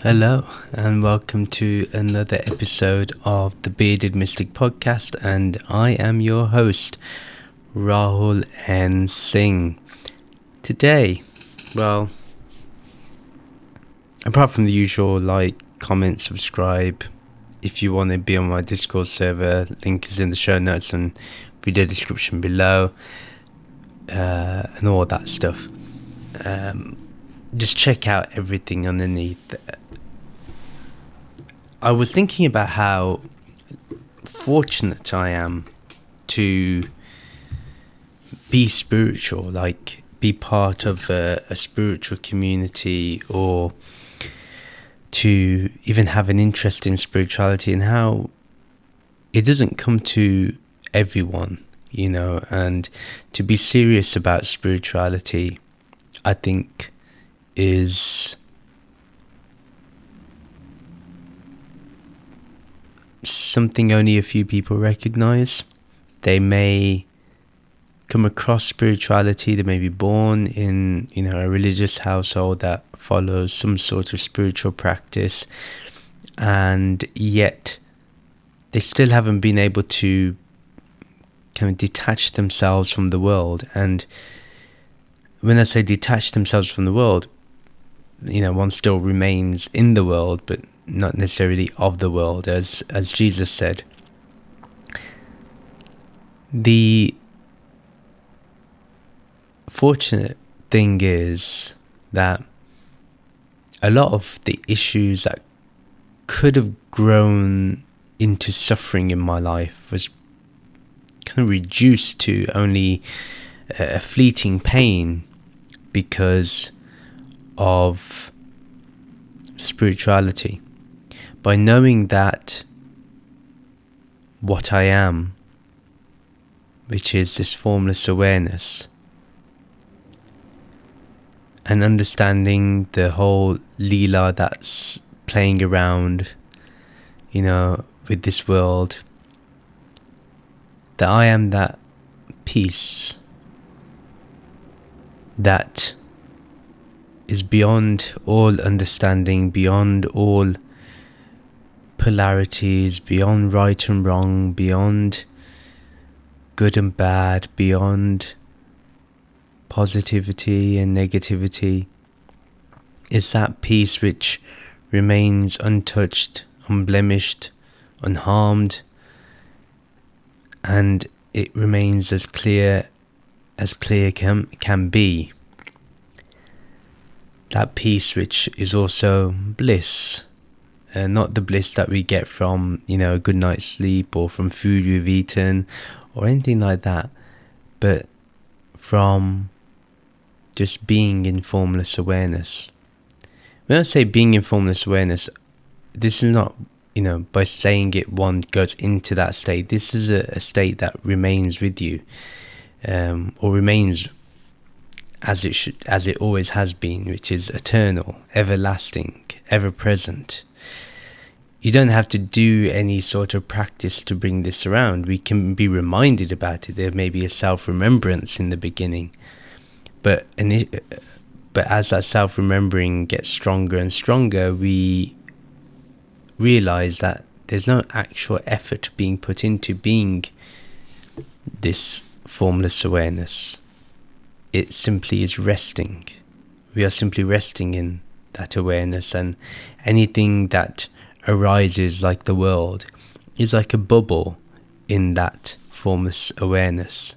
Hello, and welcome to another episode of the Bearded Mystic Podcast, and I am your host, Rahul N Singh. Today, well, apart from the usual, like, comment, subscribe, if you want to be on my Discord server, link is in the show notes and video description below, and all that stuff. Just check out everything underneath. I was thinking about how fortunate I am to be spiritual, like be part of a spiritual community, or to even have an interest in spirituality, and how it doesn't come to everyone, and to be serious about spirituality, I think, is something only a few people recognize. They may come across spirituality, they may be born in a religious household that follows some sort of spiritual practice, and yet they still haven't been able to kind of detach themselves from the world. And when I say detach themselves from the world, one still remains in the world, but not necessarily of the world, as Jesus said. The fortunate thing is that a lot of the issues that could have grown into suffering in my life was kind of reduced to only a fleeting pain because of spirituality. By knowing that what I am, which is this formless awareness, and understanding the whole Leela that's playing around, with this world, that I am that peace that is beyond all understanding, beyond all polarities, beyond right and wrong, beyond good and bad, beyond positivity and negativity, is that peace which remains untouched, unblemished, unharmed, and it remains as clear can be. That peace which is also bliss, not the bliss that we get from a good night's sleep or from food we've eaten or anything like that, but from just being in formless awareness. When I say being in formless awareness, this is not by saying it one goes into that state. This is a state that remains with you, or remains as it always has been, which is eternal, everlasting, ever present. You don't have to do any sort of practice to bring this around. We can be reminded about it. There may be a self-remembrance in the beginning, but as that self-remembering gets stronger and stronger, we realize that there's no actual effort being put into being this formless awareness. It simply is resting. We are simply resting in that awareness, and anything that arises, like the world, is like a bubble in that formless awareness.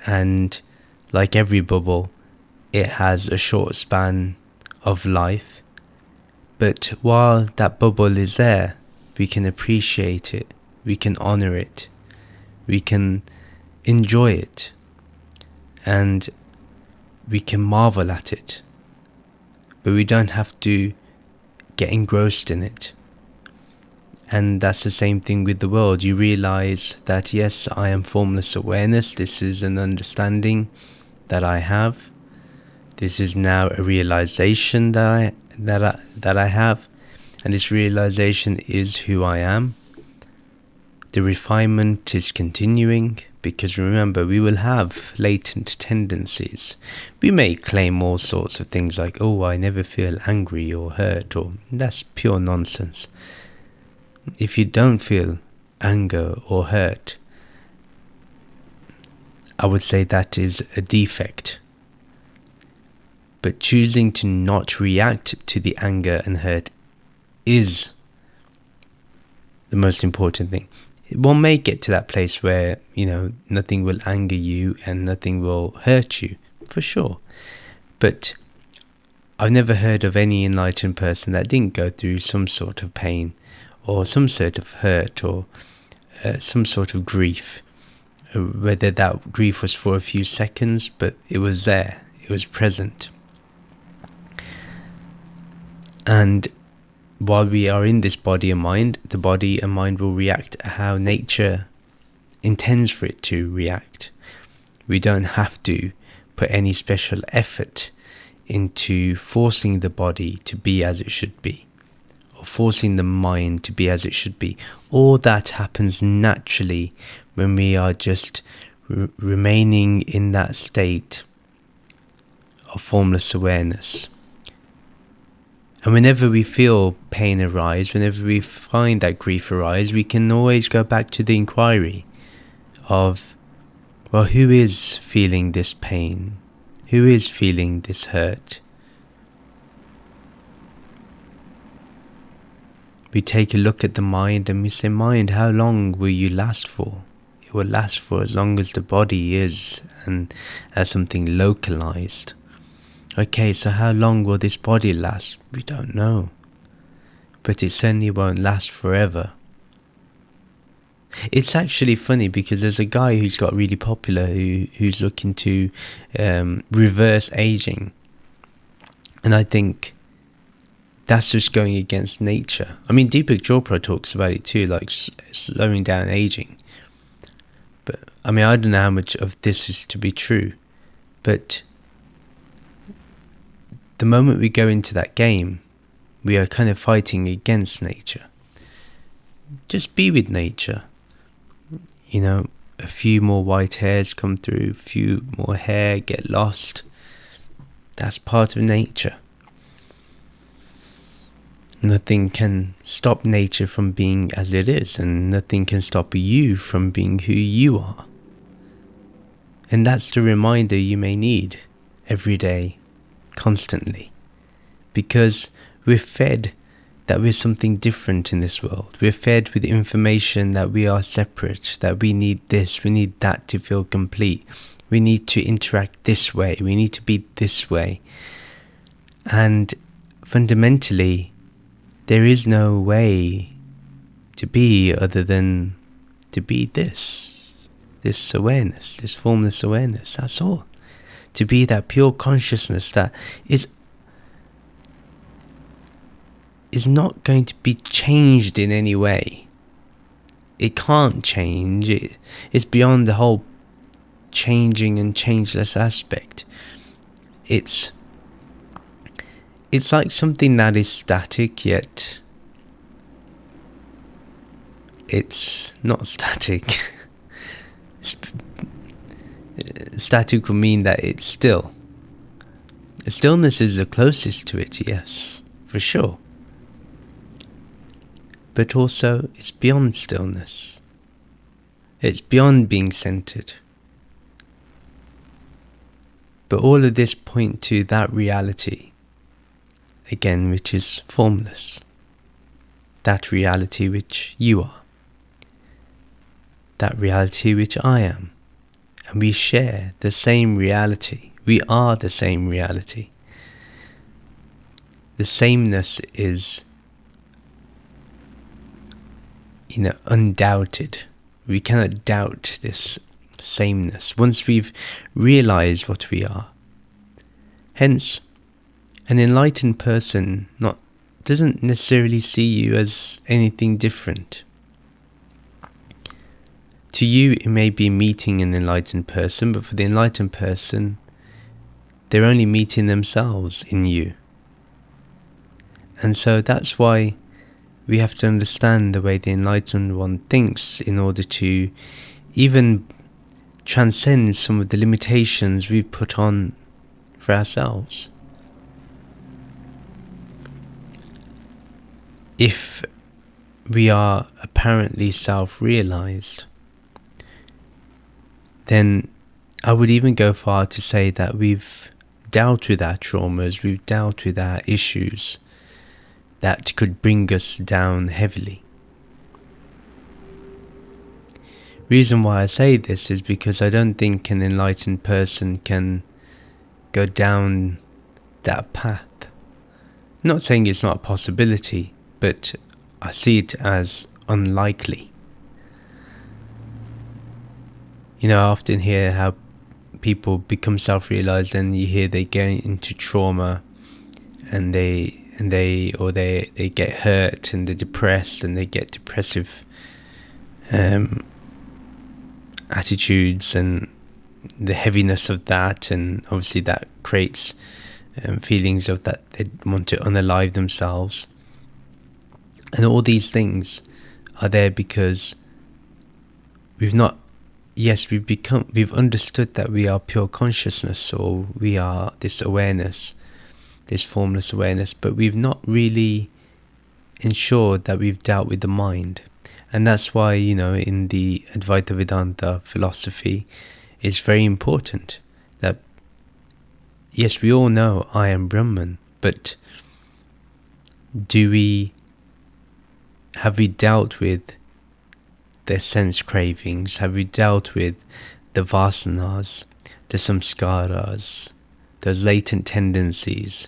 And like every bubble, it has a short span of life, but while that bubble is there, we can appreciate it, we can honor it, we can enjoy it, and we can marvel at it, but we don't have to get engrossed in it. And that's the same thing with the world. You realize that, yes, I am formless awareness. This is an understanding that I have. This is now a realization that I have, and this realization is who I am. The refinement is continuing because remember, we will have latent tendencies. We may claim all sorts of things like, oh, I never feel angry or hurt, or that's pure nonsense. If you don't feel anger or hurt, I would say that is a defect. But choosing to not react to the anger and hurt is the most important thing. One may get to that place where, nothing will anger you and nothing will hurt you, for sure. But I've never heard of any enlightened person that didn't go through some sort of pain or some sort of hurt or some sort of grief. Whether that grief was for a few seconds, but it was there, it was present. And while we are in this body and mind, the body and mind will react how nature intends for it to react. We don't have to put any special effort into forcing the body to be as it should be, or forcing the mind to be as it should be. All that happens naturally when we are just remaining in that state of formless awareness. And whenever we feel pain arise, whenever we find that grief arise, we can always go back to the inquiry of, well, who is feeling this pain? Who is feeling this hurt? We take a look at the mind and we say, mind, how long will you last for? It will last for as long as the body is and as something localized. Okay, so how long will this body last? We don't know. But it certainly won't last forever. It's actually funny because there's a guy who's got really popular who's looking to reverse aging. And I think that's just going against nature. I mean, Deepak Chopra talks about it too, like slowing down aging. But I mean, I don't know how much of this is to be true. But the moment we go into that game, we are kind of fighting against nature. Just be with nature. A few more white hairs come through, a few more hair get lost. That's part of nature. Nothing can stop nature from being as it is, and nothing can stop you from being who you are. And that's the reminder you may need every day, constantly, because we're fed that we're something different in this world. We're fed with information that we are separate, that we need this, we need that to feel complete. We need to interact this way, we need to be this way. And fundamentally, there is no way to be other than to be this awareness, this formless awareness, that's all. To be that pure consciousness that is not going to be changed in any way. It can't change. It's beyond the whole changing and changeless aspect. It's like something that is static, yet it's not static. Static would mean that it's still. Stillness is the closest to it, yes, for sure. But also, it's beyond stillness. It's beyond being centered. But all of this point to that reality, again, which is formless. That reality which you are. That reality which I am. And we share the same reality. We are the same reality. The sameness is, undoubted. We cannot doubt this sameness once we've realized what we are. Hence, an enlightened person doesn't necessarily see you as anything different. To you, it may be meeting an enlightened person, but for the enlightened person, they're only meeting themselves in you. And so that's why we have to understand the way the enlightened one thinks in order to even transcend some of the limitations we put on for ourselves. If we are apparently self-realized, then I would even go far to say that we've dealt with our traumas, we've dealt with our issues that could bring us down heavily. Reason why I say this is because I don't think an enlightened person can go down that path. I'm not saying it's not a possibility, but I see it as unlikely. I often hear how people become self-realized, and you hear they get into trauma, and they get hurt, and they're depressed, and they get depressive attitudes, and the heaviness of that, and obviously that creates feelings of that they want to unalive themselves. And all these things are there because we've understood that we are pure consciousness, or we are this awareness, this formless awareness, but we've not really ensured that we've dealt with the mind. And that's why, in the Advaita Vedanta philosophy, it's very important that, yes, we all know I am Brahman, but have we dealt with the sense cravings? Have we dealt with the vasanas, the samskaras, those latent tendencies,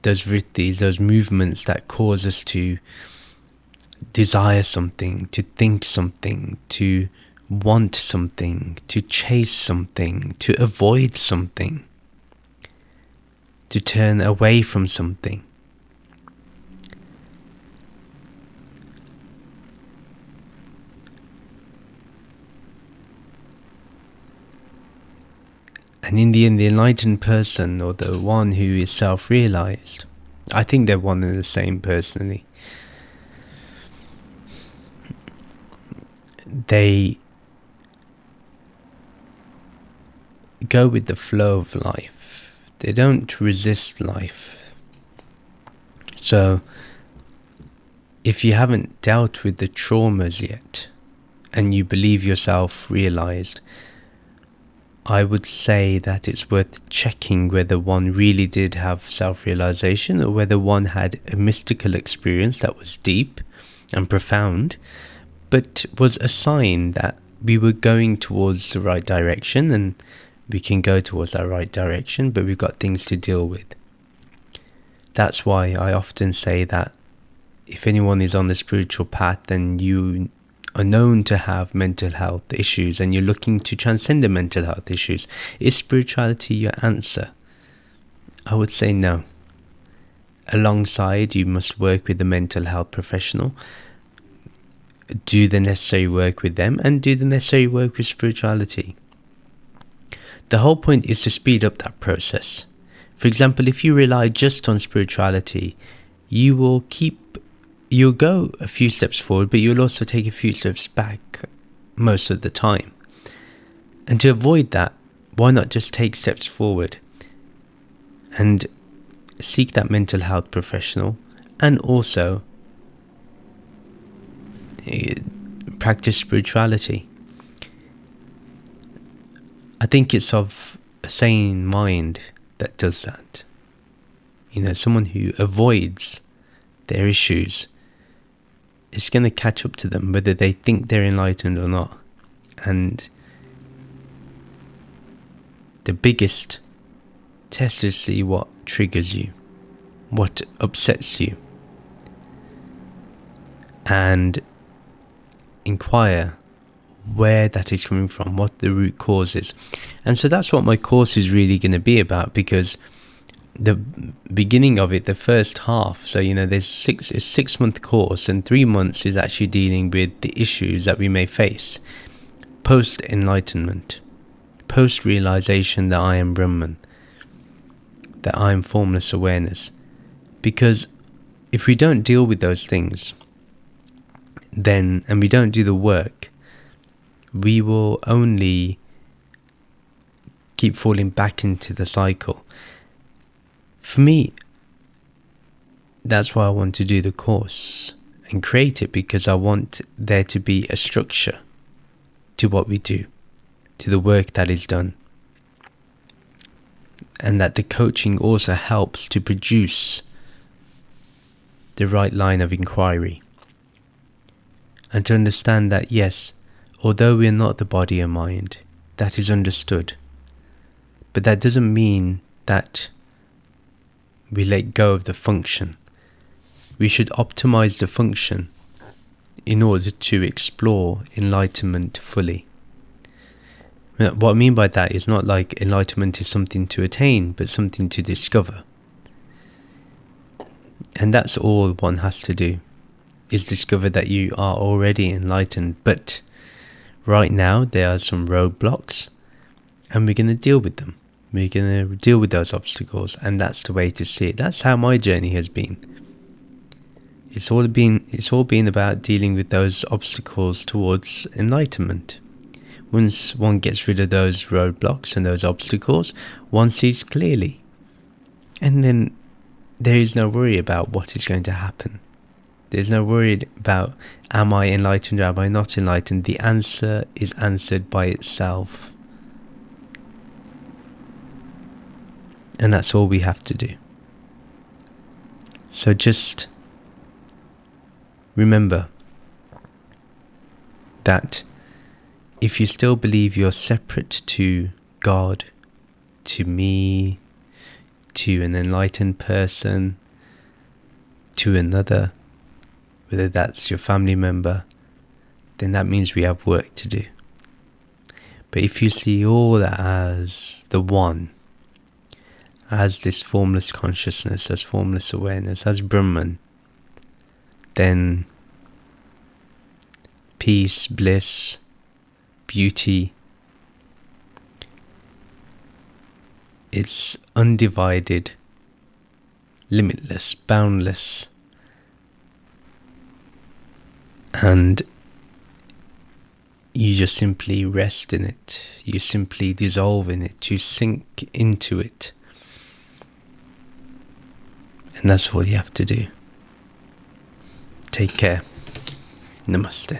those vrittis, those movements that cause us to desire something, to think something, to want something, to chase something, to avoid something, to turn away from something? And in the end, the enlightened person, or the one who is self-realized, I think they're one and the same personally. They go with the flow of life. They don't resist life. So, if you haven't dealt with the traumas yet, and you believe yourself realized, I would say that it's worth checking whether one really did have self-realization, or whether one had a mystical experience that was deep and profound, but was a sign that we were going towards the right direction, and we can go towards that right direction, but we've got things to deal with. That's why I often say that if anyone is on the spiritual path, then you are known to have mental health issues, and you're looking to transcend the mental health issues. Is spirituality your answer? I would say no. Alongside, you must work with a mental health professional, do the necessary work with them, and do the necessary work with spirituality. The whole point is to speed up that process. For example, if you rely just on spirituality, you'll go a few steps forward, but you'll also take a few steps back most of the time. And to avoid that, why not just take steps forward and seek that mental health professional, and also practice spirituality? I think it's of a sane mind that does that. Someone who avoids their issues is going to catch up to them, whether they think they're enlightened or not. And the biggest test is to see what triggers you, what upsets you, and inquire where that is coming from, what the root cause is. And so that's what my course is really going to be about, because the beginning of it, the first half, so there's a 6-month course, and 3 months is actually dealing with the issues that we may face post enlightenment, post realization that I am Brahman, that I am formless awareness. Because if we don't deal with those things, then, and we don't do the work, we will only keep falling back into the cycle. For me, that's why I want to do the course and create it, because I want there to be a structure to what we do, to the work that is done. And that the coaching also helps to produce the right line of inquiry. And to understand that, yes, although we are not the body and mind, that is understood. But that doesn't mean that we let go of the function. We should optimize the function in order to explore enlightenment fully. What I mean by that is not like enlightenment is something to attain, but something to discover. And that's all one has to do, is discover that you are already enlightened. But right now there are some roadblocks, and we're going to deal with them. We're going to deal with those obstacles, and that's the way to see it. That's how my journey has been. It's all been about dealing with those obstacles towards enlightenment. Once one gets rid of those roadblocks and those obstacles, one sees clearly. And then there is no worry about what is going to happen. There's no worry about, am I enlightened or am I not enlightened? The answer is answered by itself. And that's all we have to do. So just remember that if you still believe you're separate to God, to me, to an enlightened person, to another, whether that's your family member, then that means we have work to do. But if you see all as the one, as this formless consciousness, as formless awareness, as Brahman, then peace, bliss, beauty, it's undivided, limitless, boundless, and you just simply rest in it. You simply dissolve in it. You sink into it. And that's what you have to do. Take care. Namaste.